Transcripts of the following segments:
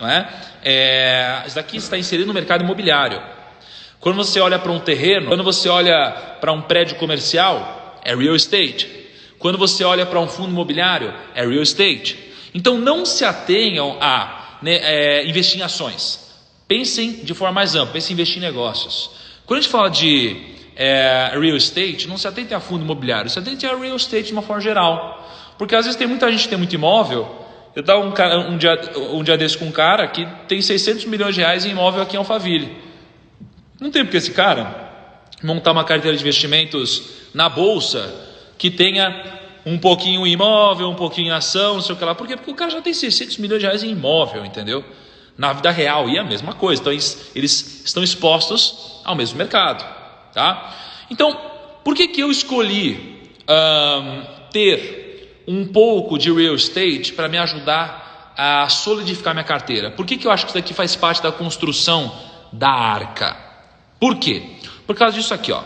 não é? Isso daqui está inserido no mercado imobiliário. Quando você olha para um terreno, quando você olha para um prédio comercial, é real estate. Quando você olha para um fundo imobiliário, é real estate. Então não se atenham a investir em ações. Pensem de forma mais ampla, pensem em investir em negócios. Quando a gente fala de real estate, não se atentem a fundo imobiliário, se atentem a real estate de uma forma geral. Porque às vezes tem muita gente que tem muito imóvel. Eu estava um dia desse com um cara que tem 600 milhões de reais em imóvel aqui em Alphaville. Não tem porque esse cara montar uma carteira de investimentos na bolsa que tenha um pouquinho em imóvel, um pouquinho em ação, não sei o que lá. Por quê? Porque o cara já tem 600 milhões de reais em imóvel, entendeu? Na vida real, e é a mesma coisa. Então eles estão expostos ao mesmo mercado, tá? Então, por que eu escolhi ter um pouco de real estate para me ajudar a solidificar minha carteira? Por que eu acho que isso daqui faz parte da construção da arca? Por quê? Por causa disso aqui, ó.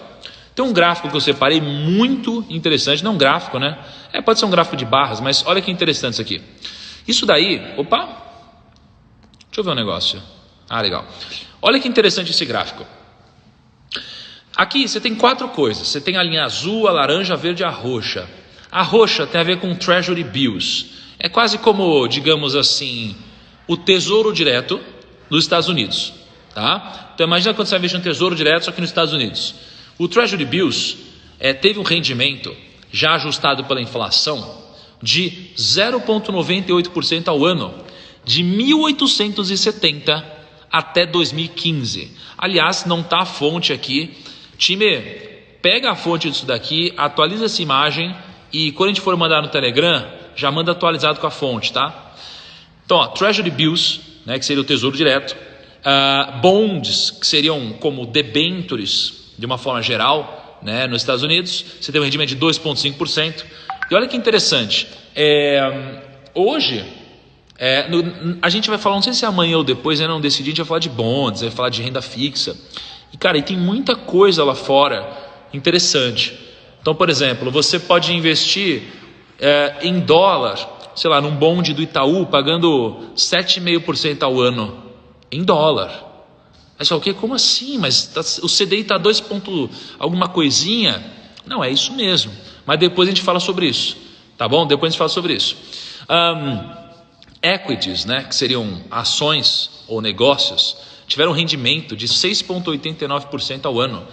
Tem um gráfico que eu separei muito interessante, não um gráfico, né? Pode ser um gráfico de barras, mas olha que interessante isso aqui. Isso daí, opa, deixa eu ver um negócio. Legal. Olha que interessante esse gráfico. Aqui você tem 4 coisas. Você tem a linha azul, a laranja, a verde e a roxa. A roxa tem a ver com Treasury Bills. É quase como, digamos assim, o tesouro direto dos Estados Unidos. Tá? Então imagina quando você vai investir no tesouro direto, só que nos Estados Unidos. O Treasury Bills teve um rendimento já ajustado pela inflação de 0,98% ao ano, de 1870 até 2015. Aliás, não está a fonte aqui. Time, pega a fonte disso daqui, atualiza essa imagem e quando a gente for mandar no Telegram, já manda atualizado com a fonte, tá? Então, ó, Treasury Bills, né, que seria o tesouro direto, bonds, que seriam como debentures, de uma forma geral, né, nos Estados Unidos, você tem um rendimento de 2,5%. E olha que interessante, hoje, a gente vai falar, não sei se é amanhã ou depois, não decidi, a gente vai falar de bonds, vai falar de renda fixa. E cara, e tem muita coisa lá fora interessante. Então, por exemplo, você pode investir em dólar, sei lá, num bonde do Itaú, pagando 7,5% ao ano, em dólar. Mas o quê? Como assim? Mas o CDI está 2 ponto alguma coisinha? Não, é isso mesmo. Mas depois a gente fala sobre isso, tá bom? Depois a gente fala sobre isso. Equities, né, que seriam ações ou negócios, tiveram um rendimento de 6,89% ao ano,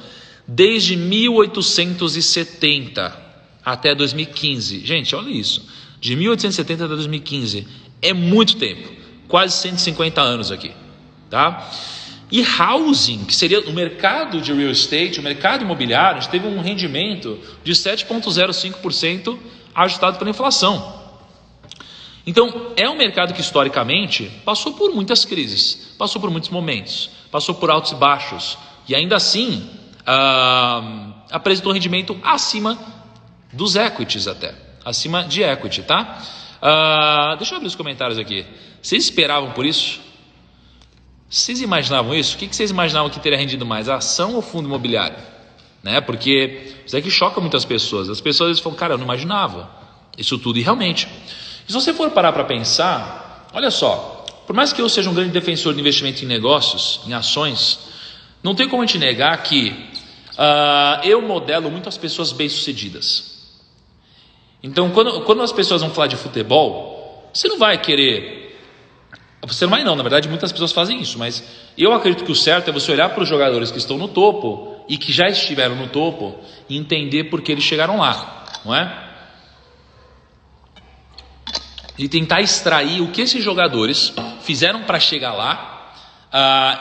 desde 1870 até 2015. Gente, olha isso. De 1870 até 2015. É muito tempo. Quase 150 anos aqui. Tá? E housing, que seria o mercado de real estate, o mercado imobiliário, a gente teve um rendimento de 7,05% ajustado pela inflação. Então, é um mercado que historicamente passou por muitas crises, passou por muitos momentos, passou por altos e baixos, e ainda assim apresentou um rendimento acima dos equities até, acima de equity, tá? Deixa eu abrir os comentários aqui. Vocês esperavam por isso? Vocês imaginavam isso? O que vocês imaginavam que teria rendido mais, a ação ou fundo imobiliário? Né? Porque isso aqui choca muitas pessoas. As pessoas falam, cara, eu não imaginava isso tudo. E realmente, se você for parar para pensar, olha só, por mais que eu seja um grande defensor de investimento em negócios, em ações, não tem como a gente negar que eu modelo muito as pessoas bem-sucedidas. Então, quando as pessoas vão falar de futebol, você não vai querer... Você não vai não, na verdade muitas pessoas fazem isso, mas eu acredito que o certo é você olhar para os jogadores que estão no topo e que já estiveram no topo e entender por que eles chegaram lá, não é? E tentar extrair o que esses jogadores fizeram para chegar lá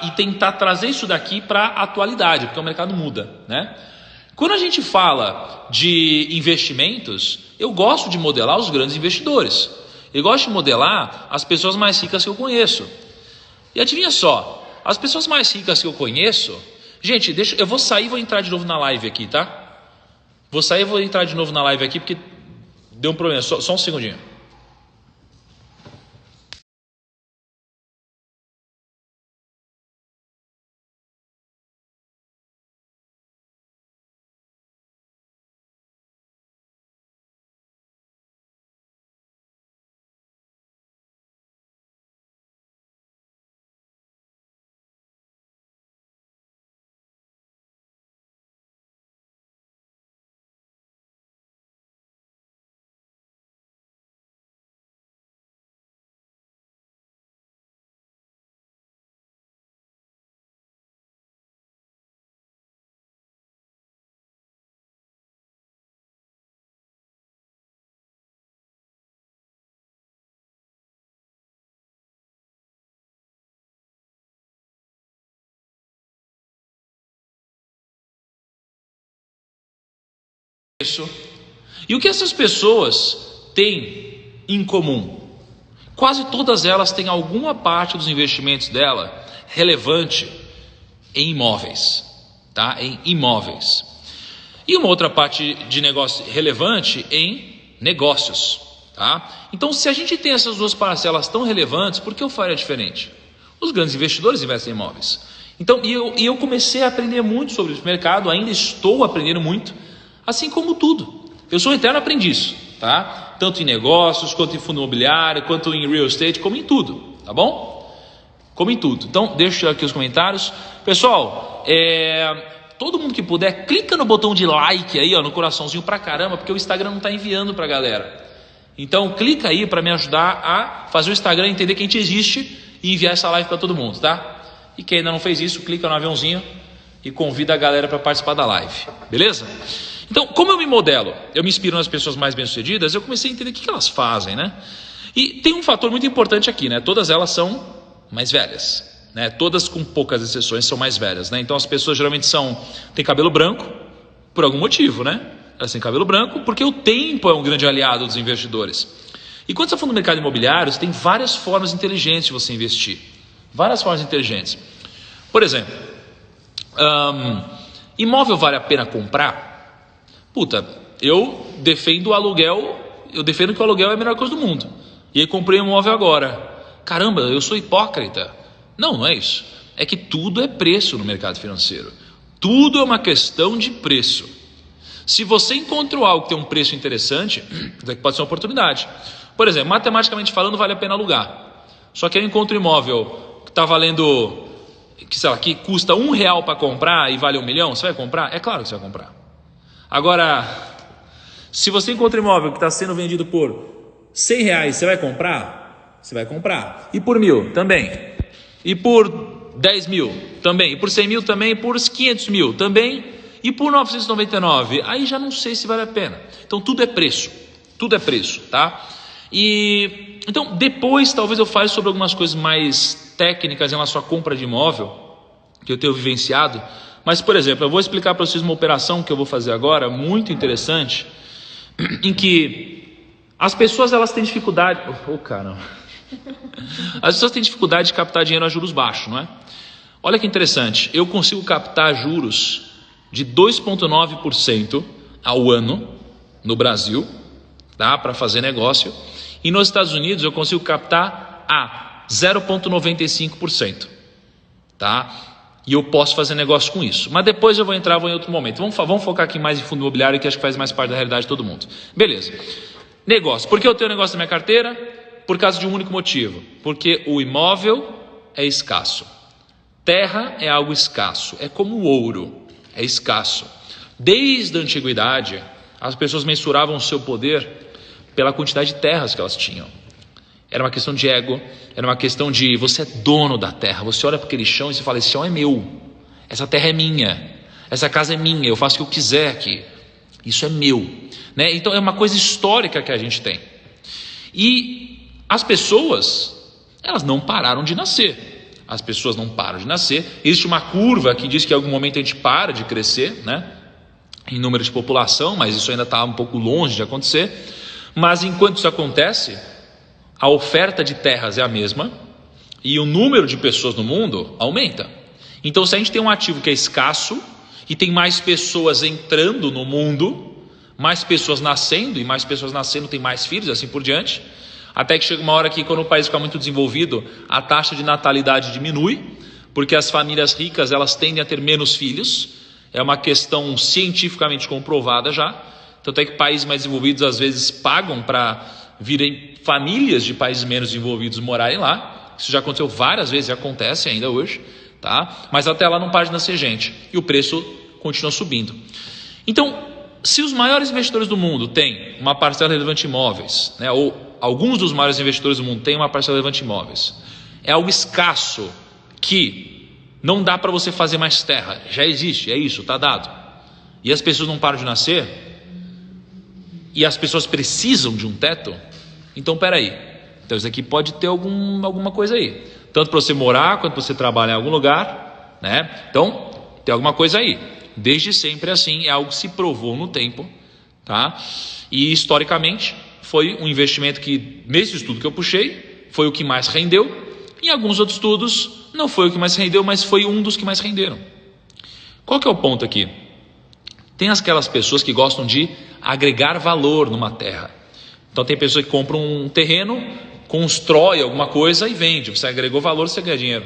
e tentar trazer isso daqui para a atualidade, porque o mercado muda, né? Quando a gente fala de investimentos, eu gosto de modelar os grandes investidores. Eu gosto de modelar as pessoas mais ricas que eu conheço. E adivinha só, as pessoas mais ricas que eu conheço... Gente, eu vou sair e vou entrar de novo na live aqui, tá? Vou sair e vou entrar de novo na live aqui porque deu um problema, só um segundinho. preço. E o que essas pessoas têm em comum? Quase todas elas têm alguma parte dos investimentos dela relevante em imóveis, tá? Em imóveis. E uma outra parte de negócio relevante em negócios, tá? Então, se a gente tem essas duas parcelas tão relevantes, por que eu faria diferente? Os grandes investidores investem em imóveis. Então, eu comecei a aprender muito sobre esse mercado, ainda estou aprendendo muito, assim como tudo. Eu sou um eterno aprendiz, tá? Tanto em negócios, quanto em fundo imobiliário, quanto em real estate, como em tudo, tá bom? Como em tudo. Então, deixa aqui os comentários. Pessoal, todo mundo que puder, clica no botão de like aí, ó, no coraçãozinho pra caramba, porque o Instagram não está enviando pra galera. Então, clica aí para me ajudar a fazer o Instagram entender que a gente existe e enviar essa live para todo mundo, tá? E quem ainda não fez isso, clica no aviãozinho e convida a galera para participar da live, beleza? Então, como eu me modelo, eu me inspiro nas pessoas mais bem-sucedidas, eu comecei a entender o que elas fazem, né? E tem um fator muito importante aqui, né? Todas elas são mais velhas, né? Todas, com poucas exceções, são mais velhas, né? Então as pessoas geralmente têm cabelo branco por algum motivo, né? Elas têm cabelo branco porque o tempo é um grande aliado dos investidores. E quando você for no mercado imobiliário, você tem várias formas inteligentes de você investir. Várias formas inteligentes. Por exemplo, imóvel vale a pena comprar? Puta, eu defendo o aluguel, eu defendo que o aluguel é a melhor coisa do mundo. E aí comprei um imóvel agora. Caramba, eu sou hipócrita. Não, não é isso. É que tudo é preço no mercado financeiro. Tudo é uma questão de preço. Se você encontrou algo que tem um preço interessante, pode ser uma oportunidade. Por exemplo, matematicamente falando, vale a pena alugar. Só que eu encontro um imóvel que está valendo, que custa R$1 para comprar e vale 1 milhão, você vai comprar? É claro que você vai comprar. Agora, se você encontra um imóvel que está sendo vendido por R$100, você vai comprar? Você vai comprar. E por 1.000? Também. E por 10 mil? Também. E por 100 mil? Também. E por 500 mil? Também. E por 999? Aí já não sei se vale a pena. Então tudo é preço. Tudo é preço, tá? E então depois talvez eu fale sobre algumas coisas mais técnicas em relação à compra de imóvel que eu tenho vivenciado. Mas, por exemplo, eu vou explicar para vocês uma operação que eu vou fazer agora, muito interessante, em que as pessoas elas têm dificuldade... caramba. As pessoas têm dificuldade de captar dinheiro a juros baixos, não é? Olha que interessante, eu consigo captar juros de 2,9% ao ano no Brasil, tá? Para fazer negócio. E nos Estados Unidos eu consigo captar a 0,95%, tá? E eu posso fazer negócio com isso. Mas depois eu vou entrar em outro momento. Vamos focar aqui mais em fundo imobiliário, que acho que faz mais parte da realidade de todo mundo. Beleza. Negócio. Por que eu tenho negócio na minha carteira? Por causa de um único motivo. Porque o imóvel é escasso. Terra é algo escasso. É como o ouro. É escasso. Desde a antiguidade, as pessoas mensuravam o seu poder pela quantidade de terras que elas tinham. Era uma questão de ego, era uma questão de você é dono da terra. Você olha para aquele chão e você fala, esse chão é meu, essa terra é minha, essa casa é minha, eu faço o que eu quiser aqui, isso é meu, né? Então é uma coisa histórica que a gente tem. E as pessoas, elas não pararam de nascer. As pessoas não param de nascer. Existe uma curva que diz que em algum momento a gente para de crescer, né? Em número de população, mas isso ainda está um pouco longe de acontecer. Mas enquanto isso acontece, a oferta de terras é a mesma e o número de pessoas no mundo aumenta. Então, se a gente tem um ativo que é escasso e tem mais pessoas entrando no mundo, mais pessoas nascendo, e mais pessoas nascendo tem mais filhos, assim por diante, até que chega uma hora que, quando o país fica muito desenvolvido, a taxa de natalidade diminui, porque as famílias ricas elas tendem a ter menos filhos. É uma questão cientificamente comprovada já. Tanto é que países mais desenvolvidos às vezes pagam para virem famílias de países menos desenvolvidos morarem lá. Isso já aconteceu várias vezes e acontece ainda hoje, tá? Mas até lá não para de nascer gente e o preço continua subindo. Então, se os maiores investidores do mundo têm uma parcela relevante em imóveis, né, ou alguns dos maiores investidores do mundo têm uma parcela relevante em imóveis, é algo escasso que não dá para você fazer mais terra, já existe, é isso, está dado. E as pessoas não param de nascer, e as pessoas precisam de um teto, então peraí, então isso aqui pode ter alguma coisa aí, tanto para você morar, quanto para você trabalhar em algum lugar, né? Então tem alguma coisa aí. Desde sempre assim, é algo que se provou no tempo tá? E historicamente foi um investimento que, nesse estudo que eu puxei, foi o que mais rendeu. Em alguns outros estudos não foi o que mais rendeu, mas foi um dos que mais renderam. Qual que é o ponto aqui? Tem aquelas pessoas que gostam de agregar valor numa terra. Então tem pessoas que compram um terreno, constrói alguma coisa e vende. Você agregou valor, você ganha dinheiro.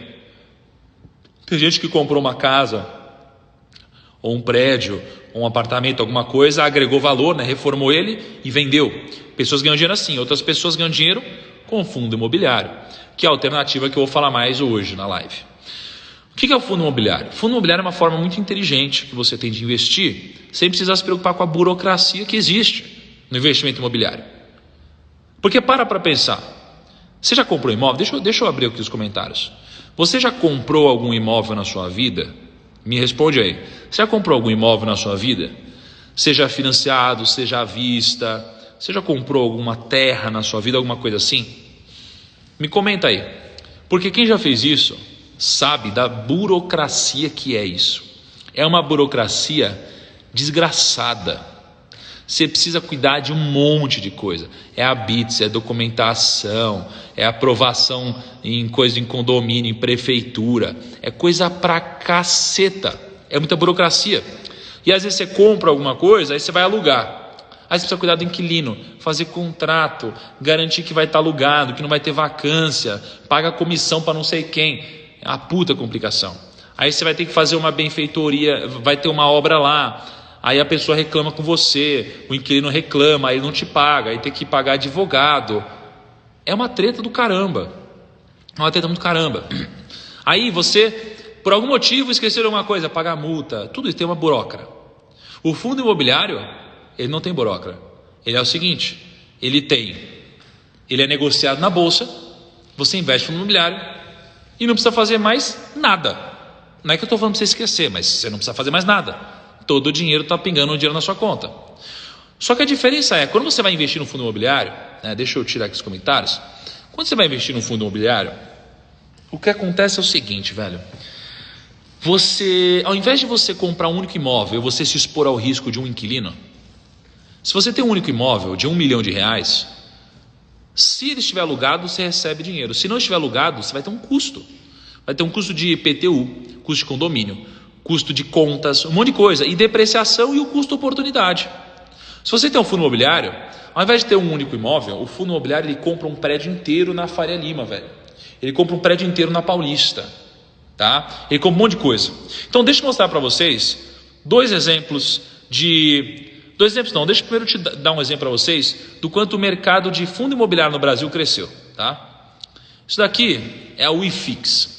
Tem gente que comprou uma casa, ou um prédio, ou um apartamento, alguma coisa, agregou valor, né? Reformou ele e vendeu. Pessoas ganham dinheiro assim. Outras pessoas ganham dinheiro com fundo imobiliário, que é a alternativa que eu vou falar mais hoje na live. O que é o fundo imobiliário? O fundo imobiliário é uma forma muito inteligente que você tem de investir, sem precisar se preocupar com a burocracia que existe no investimento imobiliário. Porque para pensar, você já comprou imóvel? Deixa eu abrir aqui os comentários. Você já comprou algum imóvel na sua vida? Me responde aí. Você já comprou algum imóvel na sua vida? Seja financiado, seja à vista, você já comprou alguma terra na sua vida, alguma coisa assim? Me comenta aí. Porque quem já fez isso sabe da burocracia que é isso. É uma burocracia desgraçada. Você precisa cuidar de um monte de coisa. É habite, é documentação, é aprovação em coisa em condomínio, em prefeitura. É coisa pra caceta. É muita burocracia. E às vezes você compra alguma coisa, aí você vai alugar. Aí você precisa cuidar do inquilino, fazer contrato, garantir que vai estar alugado, que não vai ter vacância, paga comissão para não sei quem. É uma puta complicação. Aí você vai ter que fazer uma benfeitoria, vai ter uma obra lá. Aí a pessoa reclama com você, o inquilino reclama, aí não te paga, aí tem que pagar advogado. É uma treta do caramba. É uma treta do caramba. Aí você, por algum motivo, esqueceu de alguma coisa, pagar multa, tudo isso tem uma burocracia. O fundo imobiliário, ele não tem burocracia. Ele é o seguinte, ele é negociado na bolsa, você investe no fundo imobiliário e não precisa fazer mais nada. Não é que eu estou falando para você esquecer, mas você não precisa fazer mais nada. Todo o dinheiro está pingando um dinheiro na sua conta. Só que a diferença é, quando você vai investir no fundo imobiliário, deixa eu tirar aqui os comentários. Quando você vai investir no fundo imobiliário, o que acontece é o seguinte, velho. Você, ao invés de você comprar um único imóvel, você se expor ao risco de um inquilino, se você tem um único imóvel de R$1 milhão, se ele estiver alugado, você recebe dinheiro. Se não estiver alugado, você vai ter um custo. Vai ter um custo de IPTU, custo de condomínio, custo de contas, um monte de coisa, e depreciação e o custo oportunidade. Se você tem um fundo imobiliário, ao invés de ter um único imóvel, o fundo imobiliário ele compra um prédio inteiro na Faria Lima, velho. Ele compra um prédio inteiro na Paulista, tá? Ele compra um monte de coisa. Então deixa eu mostrar para vocês deixa eu primeiro te dar um exemplo para vocês do quanto o mercado de fundo imobiliário no Brasil cresceu, tá? Isso daqui é o IFIX.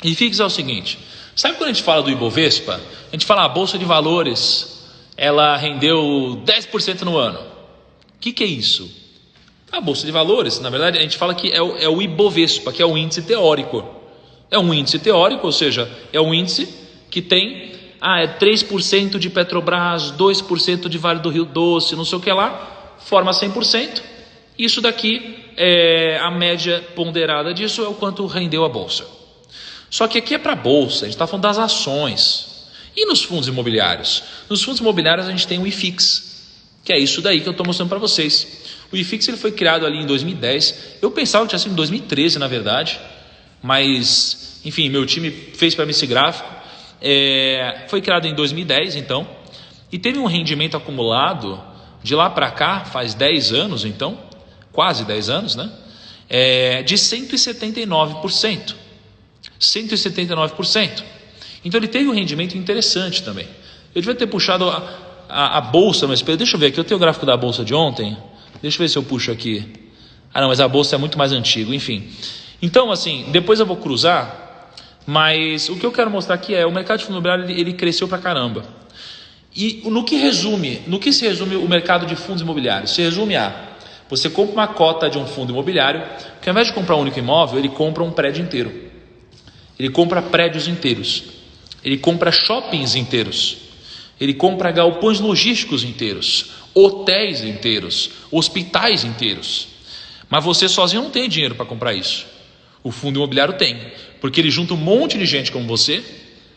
IFIX é o seguinte, sabe quando a gente fala do Ibovespa? A gente fala a Bolsa de Valores, ela rendeu 10% no ano. O que é isso? A Bolsa de Valores, na verdade, a gente fala que é o Ibovespa, que é o índice teórico. É um índice teórico, ou seja, é um índice que tem 3% de Petrobras, 2% de Vale do Rio Doce, não sei o que lá, forma 100%. Isso daqui, a média ponderada disso é o quanto rendeu a Bolsa. Só que aqui é para a Bolsa, a gente está falando das ações. E nos fundos imobiliários? Nos fundos imobiliários a gente tem o IFIX, que é isso daí que eu estou mostrando para vocês. O IFIX ele foi criado ali em 2010, eu pensava que tinha sido em 2013 na verdade, mas enfim, meu time fez para mim esse gráfico. Foi criado em 2010 então, e teve um rendimento acumulado de lá para cá, faz 10 anos então, quase 10 anos, né? De 179%. 179%. Então ele teve um rendimento interessante também. Eu devia ter puxado a bolsa, mas deixa eu ver aqui, eu tenho o gráfico da bolsa de ontem, deixa eu ver se eu puxo aqui. Não, mas a bolsa é muito mais antiga, enfim. Então assim, depois eu vou cruzar, mas o que eu quero mostrar aqui é o mercado de fundo imobiliário ele cresceu pra caramba. E no que se resume o mercado de fundos imobiliários? Se resume a, você compra uma cota de um fundo imobiliário, que ao invés de comprar um único imóvel, ele compra um prédio inteiro. Ele compra prédios inteiros, ele compra shoppings inteiros, ele compra galpões logísticos inteiros, hotéis inteiros, hospitais inteiros. Mas você sozinho não tem dinheiro para comprar isso. O fundo imobiliário tem, porque ele junta um monte de gente como você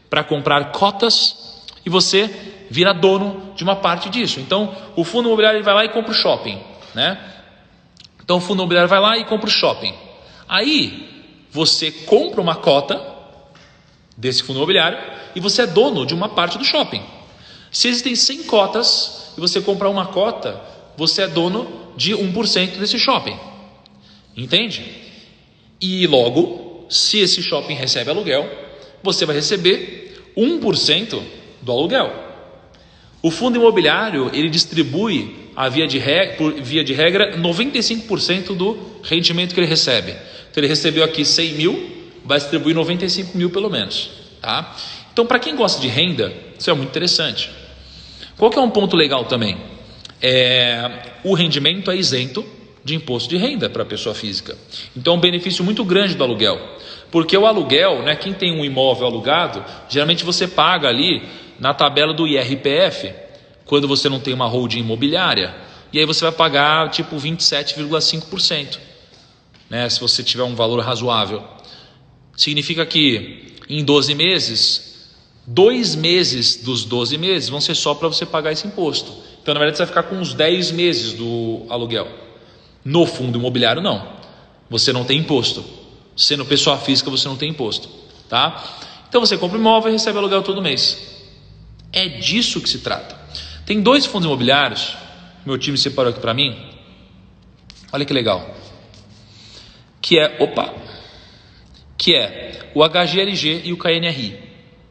para comprar cotas e você vira dono de uma parte disso. Então, o fundo imobiliário ele vai lá e compra o shopping, né? Então, o fundo imobiliário vai lá e compra o shopping. Aí, você compra uma cota desse fundo imobiliário e você é dono de uma parte do shopping. Se existem 100 cotas e você comprar uma cota, você é dono de 1% desse shopping. Entende? E logo, se esse shopping recebe aluguel, você vai receber 1% do aluguel. O fundo imobiliário, ele distribui, por via de regra, 95% do rendimento que ele recebe. Então ele recebeu aqui 100 mil, vai distribuir 95 mil pelo menos. Tá? Então, para quem gosta de renda, isso é muito interessante. Qual que é um ponto legal também? O rendimento é isento de imposto de renda para a pessoa física. Então é um benefício muito grande do aluguel. Porque o aluguel, né, quem tem um imóvel alugado, geralmente você paga ali na tabela do IRPF, quando você não tem uma holding imobiliária. E aí você vai pagar tipo 27,5%, né, se você tiver um valor razoável. Significa que em 12 meses, 2 meses dos 12 meses vão ser só para você pagar esse imposto. Então, na verdade, você vai ficar com uns 10 meses do aluguel. No fundo imobiliário, não. Você não tem imposto. Sendo pessoa física, você não tem imposto. Tá? Então, você compra um imóvel e recebe aluguel todo mês. É disso que se trata. Tem 2 fundos imobiliários. Meu time separou aqui para mim. Olha que legal. Que é o HGLG e o KNRI.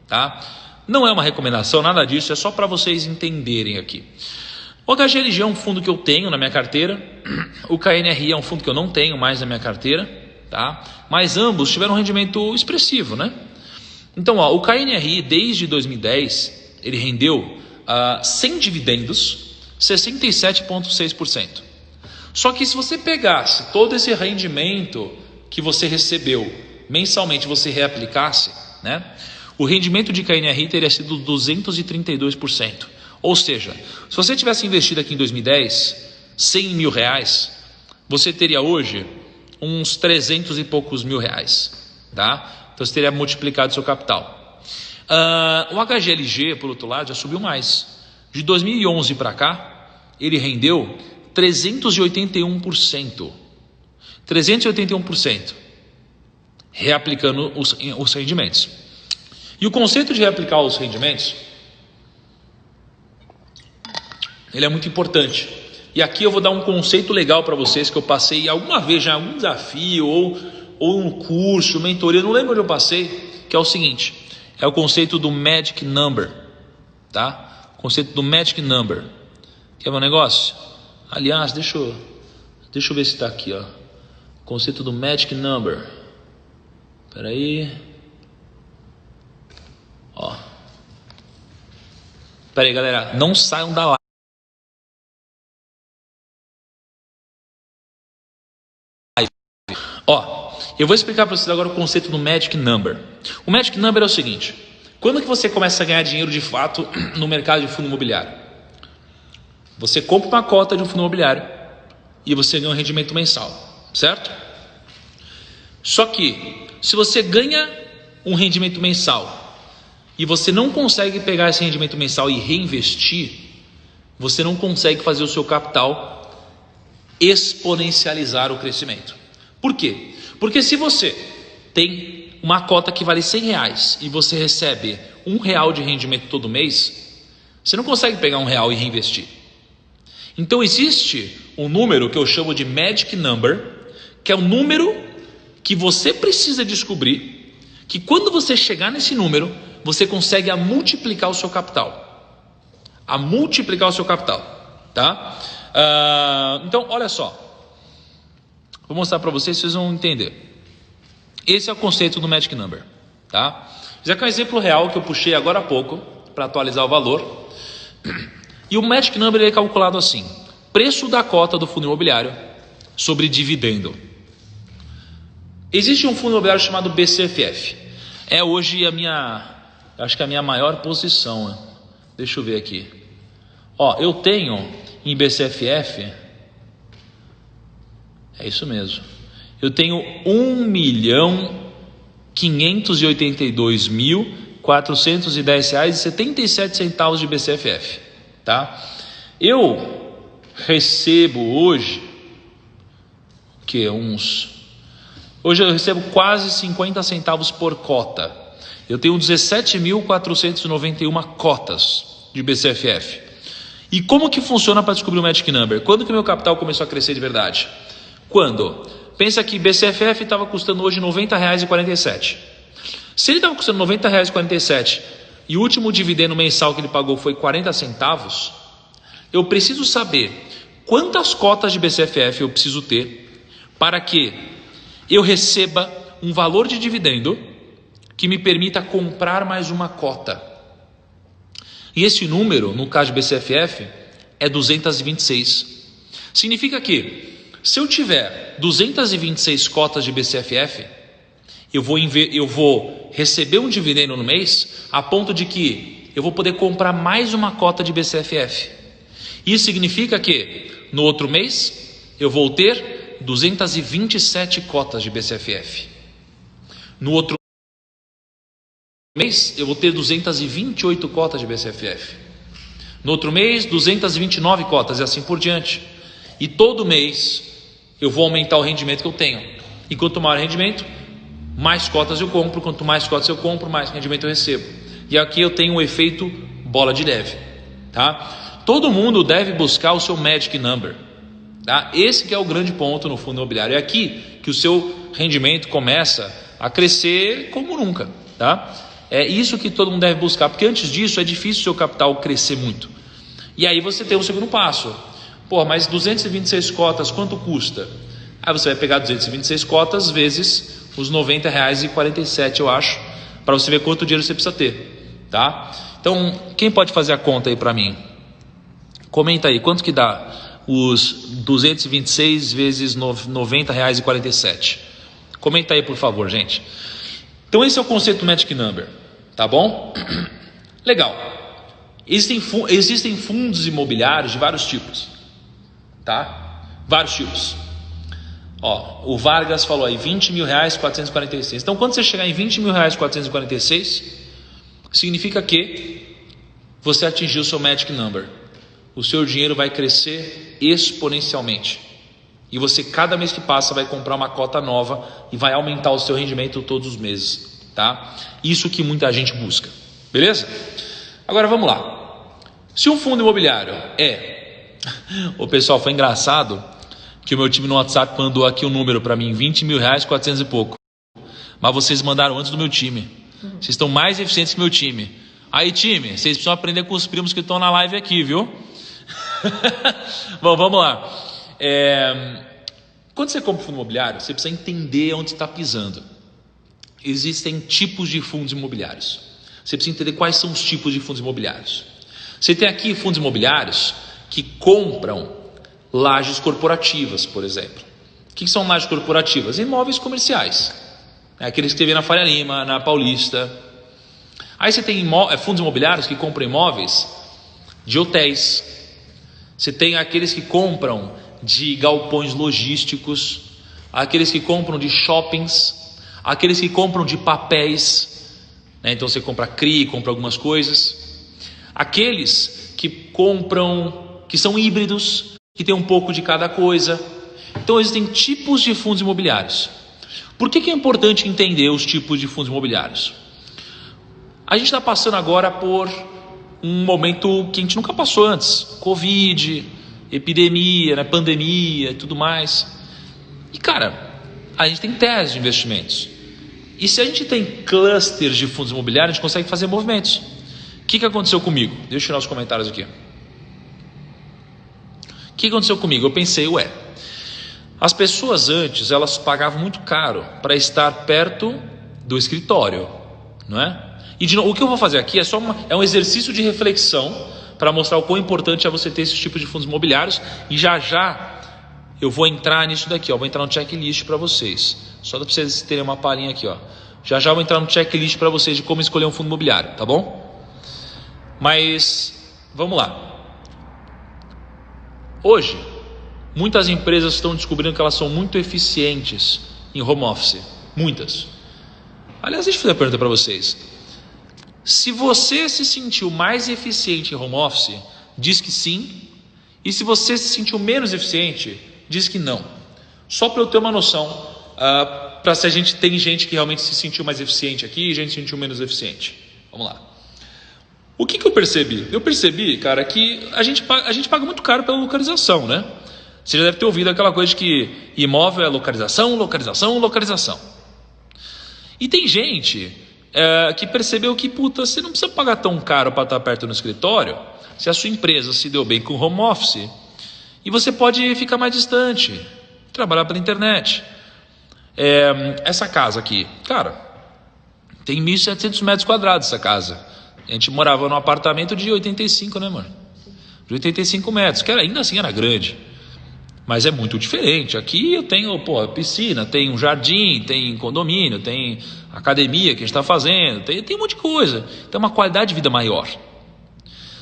Tá? Não é uma recomendação, nada disso. É só para vocês entenderem aqui. O HGLG é um fundo que eu tenho na minha carteira. O KNRI é um fundo que eu não tenho mais na minha carteira. Tá? Mas ambos tiveram um rendimento expressivo, né? Então, o KNRI, desde 2010, ele rendeu, sem dividendos, 67,6%. Só que se você pegasse todo esse rendimento que você recebeu mensalmente, você reaplicasse, né? O rendimento de KNRI teria sido 232%. Ou seja, se você tivesse investido aqui em 2010, 100 mil reais, você teria hoje uns 300 e poucos mil reais. Tá? Então você teria multiplicado seu capital. O HGLG, por outro lado, já subiu mais. De 2011 para cá, ele rendeu 381%. 381%. Reaplicando os rendimentos. E o conceito de reaplicar os rendimentos, ele é muito importante. E aqui eu vou dar um conceito legal para vocês que eu passei alguma vez já em algum desafio ou um curso, mentoria, não lembro onde eu passei, que é o seguinte, é o conceito do Magic Number, tá? O conceito do Magic Number. Quer ver um negócio? Aliás, deixa eu ver se está aqui, ó. O conceito do Magic Number. Espera aí. Ó. Espera aí, galera, não saiam da live. Ó, eu vou explicar para vocês agora o conceito do Magic Number. O Magic Number é o seguinte: quando que você começa a ganhar dinheiro de fato no mercado de fundo imobiliário? Você compra uma cota de um fundo imobiliário e você ganha um rendimento mensal, certo? Só que se você ganha um rendimento mensal e você não consegue pegar esse rendimento mensal e reinvestir, você não consegue fazer o seu capital exponencializar o crescimento. Por quê? Porque se você tem uma cota que vale 100 reais e você recebe R$1 de rendimento todo mês, você não consegue pegar R$1 e reinvestir. Então existe um número que eu chamo de Magic Number, que é um número que você precisa descobrir, que quando você chegar nesse número, você consegue multiplicar o seu capital. A multiplicar o seu capital. Tá? Então, olha só. Vou mostrar para vocês, vocês vão entender. Esse é o conceito do Magic Number. Tá? Isso aqui é um exemplo real que eu puxei agora há pouco, para atualizar o valor. E o Magic Number é calculado assim: preço da cota do fundo imobiliário sobre dividendo. Existe um fundo imobiliário chamado BCFF. É hoje acho que a minha maior posição. Né? Deixa eu ver aqui. Ó, eu tenho em BCFF, é isso mesmo, eu tenho 1.582.400 R$ 410,77 de BCFF, tá? Eu recebo hoje, hoje eu recebo quase 50 centavos por cota. Eu tenho 17.491 cotas de BCFF. E como que funciona para descobrir o Magic Number? Quando que meu capital começou a crescer de verdade? Quando? Pensa que BCFF estava custando hoje R$ 90,47. Se ele estava custando R$ 90,47 e o último dividendo mensal que ele pagou foi 40 centavos, eu preciso saber quantas cotas de BCFF eu preciso ter para que eu receba um valor de dividendo que me permita comprar mais uma cota. E esse número, no caso de BCFF, é 226. Significa que, se eu tiver 226 cotas de BCFF, eu vou receber um dividendo no mês a ponto de que eu vou poder comprar mais uma cota de BCFF. Isso significa que, no outro mês, eu vou ter 227 cotas de BCFF. No outro mês, eu vou ter 228 cotas de BCFF. No outro mês, 229 cotas e assim por diante. E todo mês, eu vou aumentar o rendimento que eu tenho. E quanto maior o rendimento, mais cotas eu compro. Quanto mais cotas eu compro, mais rendimento eu recebo. E aqui eu tenho um efeito bola de neve, tá? Todo mundo deve buscar o seu Magic Number, tá? Esse que é o grande ponto no fundo imobiliário. É aqui que o seu rendimento começa a crescer como nunca, tá? É isso que todo mundo deve buscar, porque antes disso é difícil o seu capital crescer muito. E aí você tem um segundo passo. Pô, mas 226 cotas, quanto custa? Aí você vai pegar 226 cotas vezes os R$ 90,47, eu acho, para você ver quanto dinheiro você precisa ter, tá? Então, quem pode fazer a conta aí para mim? Comenta aí, quanto que dá os 226 vezes R$ 90,47? Comenta aí, por favor, gente. Então, esse é o conceito do Magic Number, tá bom? Legal. Existem fundos imobiliários de vários tipos, tá? Vários tipos. Ó, o Vargas falou aí, R$20.446. Então, quando você chegar em R$20.446, significa que você atingiu o seu Magic Number. O seu dinheiro vai crescer exponencialmente. E você, cada mês que passa, vai comprar uma cota nova e vai aumentar o seu rendimento todos os meses, tá? Isso que muita gente busca, beleza? Agora vamos lá. Se um fundo imobiliário o pessoal, foi engraçado que o meu time no WhatsApp mandou aqui um número para mim, R$20.400 e pouco. Mas vocês mandaram antes do meu time. Vocês estão mais eficientes que meu time. Aí, time, vocês precisam aprender com os primos que estão na live aqui, viu? Bom, vamos lá. Quando você compra um fundo imobiliário, você precisa entender onde está pisando. Existem tipos de fundos imobiliários. Você precisa entender quais são os tipos de fundos imobiliários. Você tem aqui fundos imobiliários que compram lajes corporativas, por exemplo. O que são lajes corporativas? Imóveis comerciais. Aqueles que você vê na Faria Lima, na Paulista. Aí você tem fundos imobiliários que compram imóveis de hotéis. Você tem aqueles que compram de galpões logísticos, aqueles que compram de shoppings, aqueles que compram de papéis, né? Então você compra CRI, compra algumas coisas. Aqueles que compram, que são híbridos, que tem um pouco de cada coisa. Então existem tipos de fundos imobiliários. Por que é importante entender os tipos de fundos imobiliários? A gente está passando agora por um momento que a gente nunca passou antes. Covid, epidemia, né, pandemia e tudo mais. E cara, a gente tem teses de investimentos. E se a gente tem clusters de fundos imobiliários, a gente consegue fazer movimentos. O que aconteceu comigo? Deixa eu tirar os comentários aqui. O que aconteceu comigo? Eu pensei, as pessoas antes, elas pagavam muito caro para estar perto do escritório, não é? E de novo, o que eu vou fazer aqui é um exercício de reflexão para mostrar o quão importante é você ter esse tipo de fundos imobiliários. E já eu vou entrar nisso daqui, vou entrar no checklist para vocês. Só para vocês terem uma palhinha aqui, Já vou entrar no checklist para vocês de como escolher um fundo imobiliário, tá bom? Mas vamos lá. Hoje, muitas empresas estão descobrindo que elas são muito eficientes em home office. Muitas. Aliás, deixa eu fazer uma pergunta para vocês. Se você se sentiu mais eficiente em home office, diz que sim. E se você se sentiu menos eficiente, diz que não. Só para eu ter uma noção, para se a gente tem gente que realmente se sentiu mais eficiente aqui e gente se sentiu menos eficiente. Vamos lá. O que eu percebi? Eu percebi, cara, que a gente paga muito caro pela localização, né? Você já deve ter ouvido aquela coisa de que imóvel é localização, localização, localização. E tem gente que percebeu que, você não precisa pagar tão caro para estar perto do escritório, se a sua empresa se deu bem com home office, e você pode ficar mais distante, trabalhar pela internet. Essa casa aqui, cara, tem 1.700 metros quadrados essa casa. A gente morava num apartamento de 85, né, mano? De 85 metros, que ainda assim era grande. Mas é muito diferente. Aqui eu tenho, piscina, tem um jardim, tem condomínio, tem academia que a gente está fazendo, tem um monte de coisa. Tem uma qualidade de vida maior.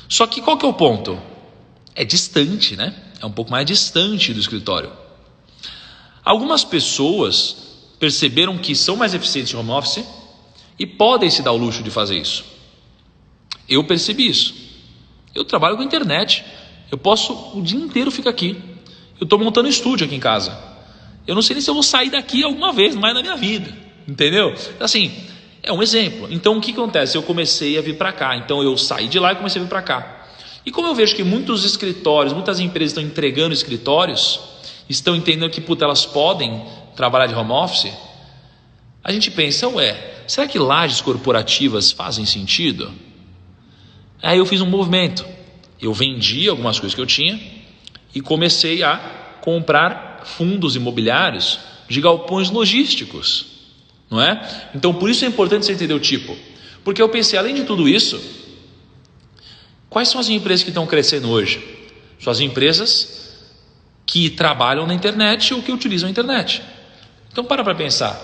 Só que qual que é o ponto? É distante, né? É um pouco mais distante do escritório. Algumas pessoas perceberam que são mais eficientes em home office e podem se dar o luxo de fazer isso. Eu percebi isso. Eu trabalho com internet. Eu posso o dia inteiro ficar aqui. Eu estou montando um estúdio aqui em casa. Eu não sei nem se eu vou sair daqui alguma vez mais na minha vida. Entendeu? Assim, é um exemplo. Então o que acontece? Eu comecei a vir para cá. Então eu saí de lá e comecei a vir para cá. E como eu vejo que muitos escritórios, muitas empresas estão entregando escritórios, estão entendendo que elas podem trabalhar de home office, a gente pensa, será que lajes corporativas fazem sentido? Aí eu fiz um movimento. Eu vendi algumas coisas que eu tinha e comecei a comprar fundos imobiliários de galpões logísticos, não é? Então por isso é importante você entender o tipo, porque eu pensei, além de tudo isso, quais são as empresas que estão crescendo hoje? São as empresas que trabalham na internet ou que utilizam a internet. Então para pensar,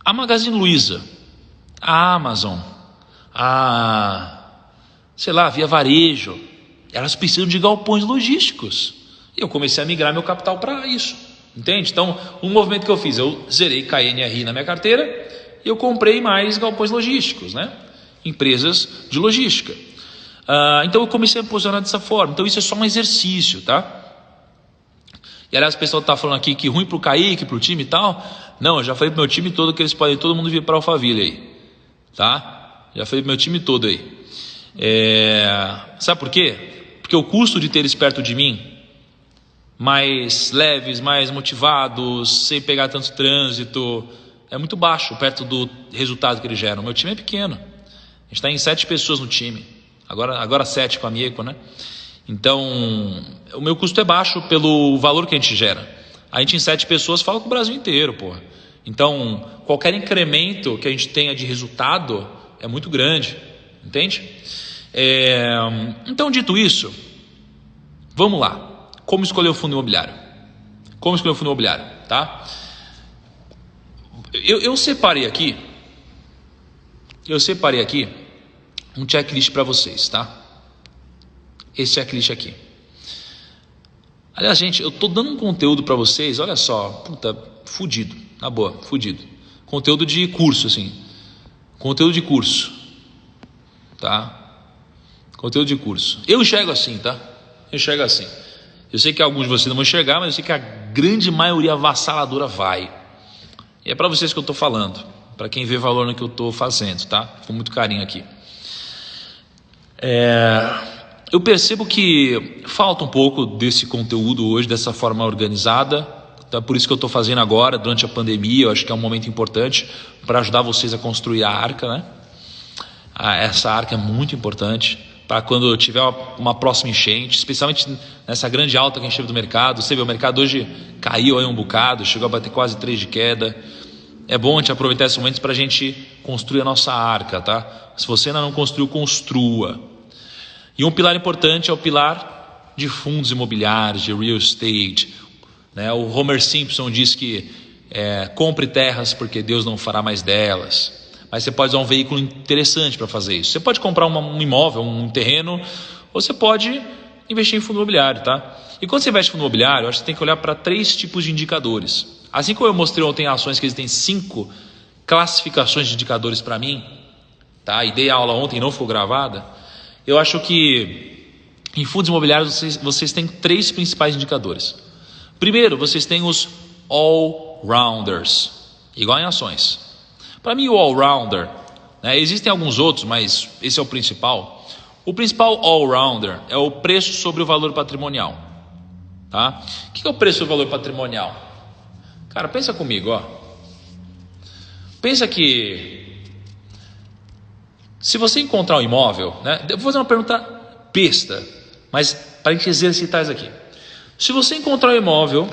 a Magazine Luiza, a Amazon, a Via Varejo, elas precisam de galpões logísticos. E eu comecei a migrar meu capital para isso, entende? Então, um movimento que eu fiz, eu zerei KNRI na minha carteira e eu comprei mais galpões logísticos, né? Empresas de logística. Então eu comecei a posicionar dessa forma. Então isso é só um exercício, tá? E aliás, o pessoal está falando aqui que ruim para o Kaique, para o time e tal. Não, eu já falei para o meu time todo que eles podem todo mundo vir para Alphaville aí, tá? Já falei para o meu time todo aí. Sabe por quê? Porque o custo de ter eles perto de mim, mais leves, mais motivados, sem pegar tanto trânsito, é muito baixo perto do resultado que eles geram. O meu time é pequeno. A gente está em 7 pessoas no time. Agora 7 com a Mieco, né? Então, o meu custo é baixo pelo valor que a gente gera. A gente em 7 pessoas fala com o Brasil inteiro, porra. Então, qualquer incremento que a gente tenha de resultado é muito grande, entende? Então, dito isso, vamos lá. Como escolher o fundo imobiliário? Como escolher o fundo imobiliário, tá? Eu separei aqui um checklist para vocês, tá? Esse checklist aqui. Aliás, gente, eu tô dando um conteúdo para vocês, olha só, fudido, na boa, fudido. Conteúdo de curso, assim. Conteúdo de curso, tá? Conteúdo de curso. Eu enxergo assim, tá? Eu enxergo assim. Eu sei que alguns de vocês não vão enxergar, mas eu sei que a grande maioria avassaladora vai. E é para vocês que eu tô falando, para quem vê valor no que eu tô fazendo, tá? Com muito carinho aqui. Eu percebo que falta um pouco desse conteúdo hoje, dessa forma organizada. Então é por isso que eu estou fazendo agora, durante a pandemia. Eu acho que é um momento importante para ajudar vocês a construir a arca, né? Essa arca é muito importante para quando tiver uma próxima enchente, especialmente nessa grande alta que a gente teve do mercado. Você vê, o mercado hoje caiu aí um bocado, chegou a bater quase 3 de queda. É bom a gente aproveitar esses momentos para a gente construir a nossa arca, tá? Se você ainda não construiu, construa. E um pilar importante é o pilar de fundos imobiliários, de real estate, né? O Homer Simpson diz que compre terras porque Deus não fará mais delas. Mas você pode usar um veículo interessante para fazer isso. Você pode comprar um imóvel, um terreno, ou você pode investir em fundo imobiliário, tá? E quando você investe em fundo imobiliário, eu acho que você tem que olhar para 3 tipos de indicadores. Assim como eu mostrei ontem ações que existem 5 classificações de indicadores para mim, tá? E dei a aula ontem, não ficou gravada. Eu acho que em fundos imobiliários vocês têm 3 principais indicadores. Primeiro, vocês têm os all-rounders, igual em ações. Para mim, o all-rounder, né, existem alguns outros, mas esse é o principal. O principal all-rounder é o preço sobre o valor patrimonial. Tá? O que é o preço sobre o valor patrimonial? Cara, pensa comigo, ó. Pensa que se você encontrar um imóvel, né, eu vou fazer uma pergunta besta, mas para a gente exercitar isso aqui. Se você encontrar um imóvel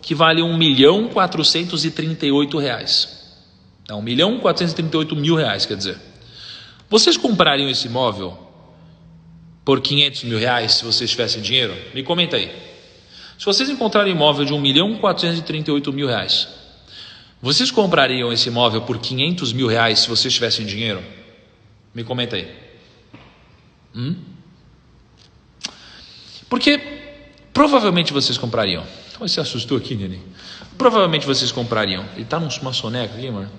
que vale R$1.438.000, R$1.438.000, quer dizer, vocês comprariam esse imóvel por R$500.000 se vocês tivessem dinheiro? Me comenta aí. Se vocês encontrarem um imóvel de R$1.438.000, vocês comprariam esse imóvel por R$500.000 se vocês tivessem dinheiro? Me comenta aí. Porque provavelmente vocês comprariam. Então você assustou aqui, Nenê? Provavelmente vocês comprariam. Ele está numa soneca aqui, mano.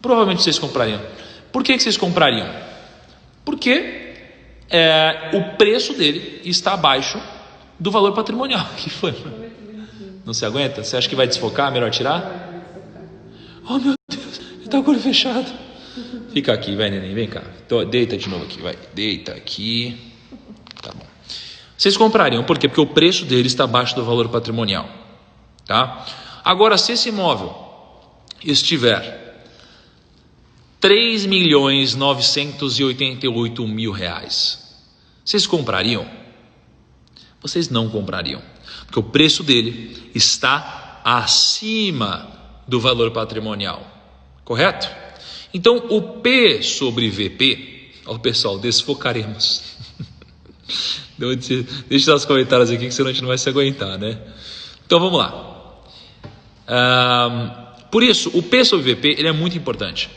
Provavelmente vocês comprariam. Por que vocês comprariam? Porque o preço dele está abaixo do valor patrimonial. Que foi? Não se aguenta? Você acha que vai desfocar? Melhor tirar? Oh, meu Deus, ele está com o olho fechado. Fica aqui, vai, neném, vem cá. Deita de novo aqui, vai. Deita aqui. Tá bom. Vocês comprariam, por quê? Porque o preço dele está abaixo do valor patrimonial. Tá? Agora, se esse imóvel estiver R$3.988.000, vocês comprariam? Vocês não comprariam, porque o preço dele está acima do valor patrimonial, correto? Então, o P sobre VP, ó, pessoal, desfocaremos. Deixa nos comentários aqui, que senão a gente não vai se aguentar, né? Então, vamos lá. Por isso, o P sobre VP ele é muito importante.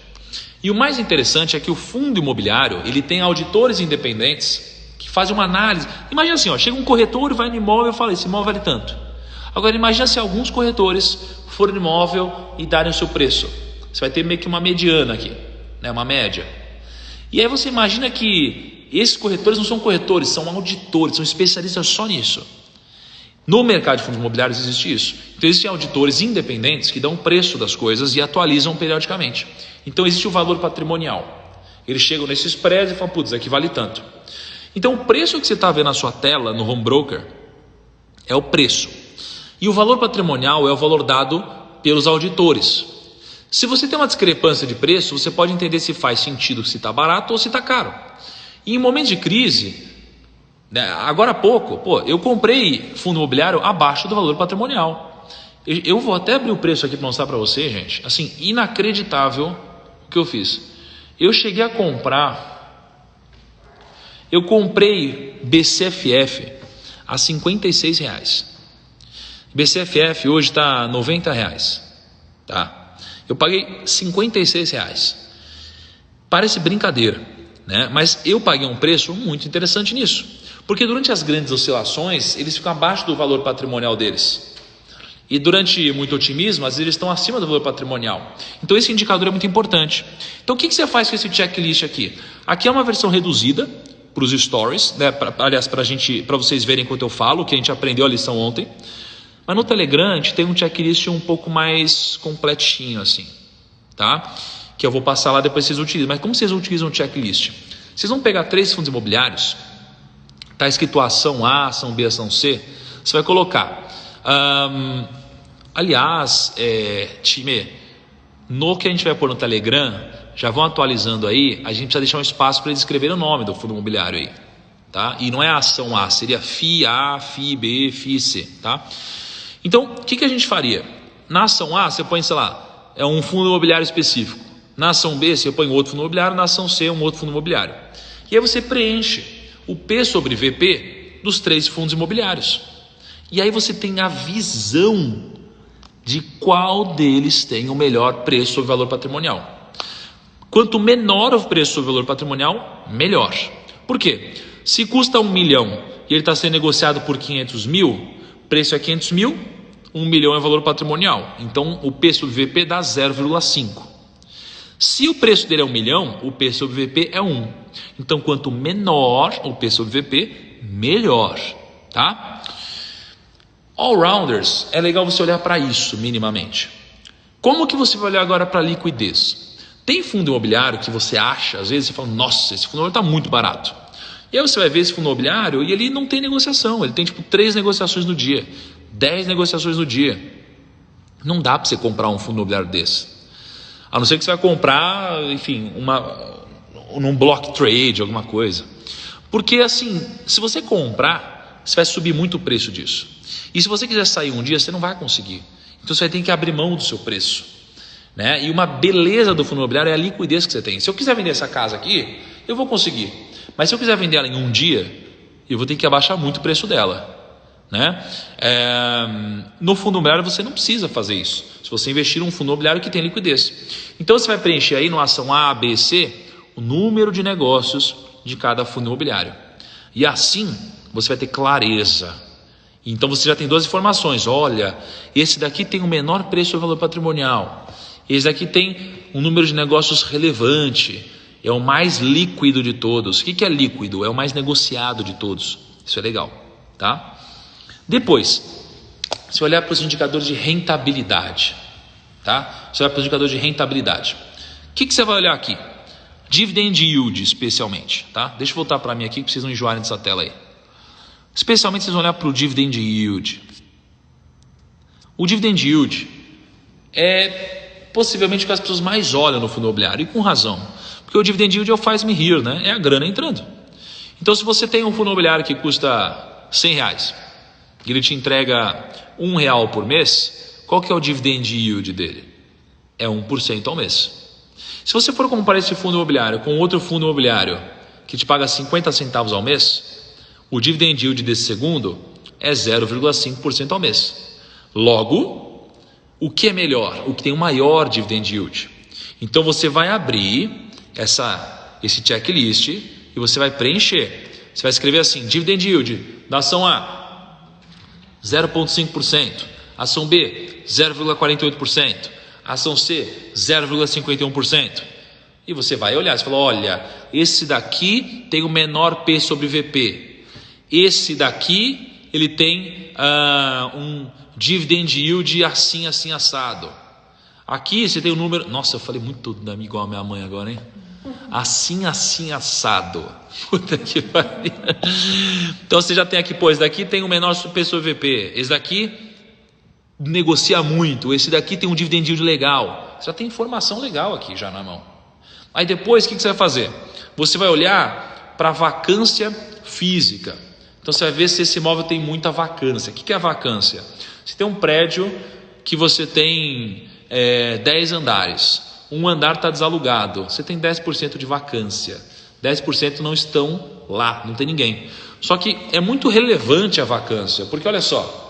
E o mais interessante é que o fundo imobiliário ele tem auditores independentes que fazem uma análise. Imagina assim, ó, chega um corretor, vai no imóvel e fala, esse imóvel vale tanto. Agora imagina se alguns corretores forem no imóvel e darem o seu preço. Você vai ter meio que uma mediana aqui, né, uma média. E aí você imagina que esses corretores não são corretores, são auditores, são especialistas só nisso. No mercado de fundos imobiliários existe isso. Então existem auditores independentes que dão o preço das coisas e atualizam periodicamente. Então existe o valor patrimonial. Eles chegam nesses prédios e falam, putz, aqui vale tanto. Então o preço que você está vendo na sua tela no home broker é o preço. E o valor patrimonial é o valor dado pelos auditores. Se você tem uma discrepância de preço, você pode entender se faz sentido se está barato ou se está caro. E em momentos de crise, né, agora há pouco, eu comprei fundo imobiliário abaixo do valor patrimonial. Eu vou até abrir o preço aqui para mostrar para você, gente. Assim, inacreditável o que eu fiz. Eu cheguei a comprar... Eu comprei BCFF a R$56. BCFF hoje está R$90. Tá? Eu paguei R$56. Parece brincadeira, né? Mas eu paguei um preço muito interessante nisso. Porque durante as grandes oscilações, eles ficam abaixo do valor patrimonial deles. E durante muito otimismo, às vezes eles estão acima do valor patrimonial. Então esse indicador é muito importante. Então o que você faz com esse checklist aqui? Aqui é uma versão reduzida para os stories, né? Aliás, para vocês verem enquanto eu falo, que a gente aprendeu a lição ontem. Mas no Telegram a gente tem um checklist um pouco mais completinho assim, tá? Que eu vou passar lá depois vocês utilizam. Mas como vocês utilizam o checklist? Vocês vão pegar 3 fundos imobiliários, está escrito ação A, ação B, ação C, você vai colocar. Aliás, time, no que a gente vai pôr no Telegram, já vão atualizando aí, a gente precisa deixar um espaço para eles escreverem o nome do fundo imobiliário aí, tá? E não é a ação A, seria FI A, FI B, FI C, tá? Então, o que a gente faria? Na ação A, você põe, sei lá, é um fundo imobiliário específico. Na ação B, você põe outro fundo imobiliário, na ação C, um outro fundo imobiliário. E aí você preenche o P sobre VP dos 3 fundos imobiliários. E aí você tem a visão de qual deles tem o melhor preço sobre valor patrimonial. Quanto menor o preço sobre valor patrimonial, melhor. Por quê? Se custa 1 milhão e ele está sendo negociado por 500 mil, preço é 500 mil, 1 milhão é valor patrimonial. Então o P sobre VP dá 0,5. Se o preço dele é 1 milhão, o P sobre VP é 1. Então quanto menor o P sobre VP, melhor. Tá? All-rounders, é legal você olhar para isso minimamente. Como que você vai olhar agora para a liquidez? Tem fundo imobiliário que você acha, às vezes você fala, nossa, esse fundo imobiliário está muito barato. E aí você vai ver esse fundo imobiliário e ele não tem negociação, ele tem tipo 3 negociações no dia, 10 negociações no dia. Não dá para você comprar um fundo imobiliário desse. A não ser que você vai comprar, enfim, num block trade, alguma coisa. Porque assim, se você comprar, você vai subir muito o preço disso. E se você quiser sair um dia, você não vai conseguir. Então você vai ter que abrir mão do seu preço. Né? E uma beleza do fundo imobiliário é a liquidez que você tem. Se eu quiser vender essa casa aqui, eu vou conseguir. Mas se eu quiser vender ela em um dia, eu vou ter que abaixar muito o preço dela. Né? No fundo imobiliário você não precisa fazer isso. Se você investir em um fundo imobiliário que tem liquidez. Então você vai preencher aí no ação A, B, C, o número de negócios de cada fundo imobiliário. E assim você vai ter clareza. Então você já tem 2 informações. Olha, esse daqui tem o menor preço e valor patrimonial. Esse daqui tem um número de negócios relevante. É o mais líquido de todos. O que é líquido? É o mais negociado de todos. Isso é legal, tá? Depois, se olhar para os indicadores de rentabilidade, tá? Se olhar para os indicadores de rentabilidade, o que você vai olhar aqui? Dividend yield, especialmente, tá? Deixa eu voltar para mim aqui, para vocês não enjoarem dessa tela aí. Especialmente vocês vão olhar para o dividend yield. O dividend yield é possivelmente o que as pessoas mais olham no fundo imobiliário, e com razão. Porque o dividend yield é o faz-me rir, né? É a grana entrando. Então, se você tem um fundo imobiliário que custa R$100 e ele te entrega R$1 por mês, qual que é o dividend yield dele? É 1% ao mês. Se você for comparar esse fundo imobiliário com outro fundo imobiliário que te paga 50 centavos ao mês, o dividend yield desse segundo é 0,5% ao mês. Logo, o que é melhor? O que tem o maior dividend yield. Então você vai abrir esse checklist e você vai preencher. Você vai escrever assim, dividend yield da ação A, 0,5%. Ação B, 0,48%. Ação C, 0,51%. E você vai olhar, você fala, olha, esse daqui tem o menor P sobre VP. Esse daqui, ele tem um dividend yield assim, assim, assado. Aqui você tem o número... Nossa, eu falei muito igual a minha mãe agora, hein? Assim, assim, assado. Puta que pariu. Então você já tem aqui, esse daqui tem o menor P sobre VP. Esse daqui negocia muito. Esse daqui tem um dividend yield legal. Você já tem informação legal aqui já na mão. Aí depois, o que você vai fazer? Você vai olhar para a vacância física. Então você vai ver se esse imóvel tem muita vacância. O que é a vacância? Você tem um prédio que você tem 10 andares. Um andar está desalugado. Você tem 10% de vacância. 10% não estão lá, não tem ninguém. Só que é muito relevante a vacância. Porque olha só,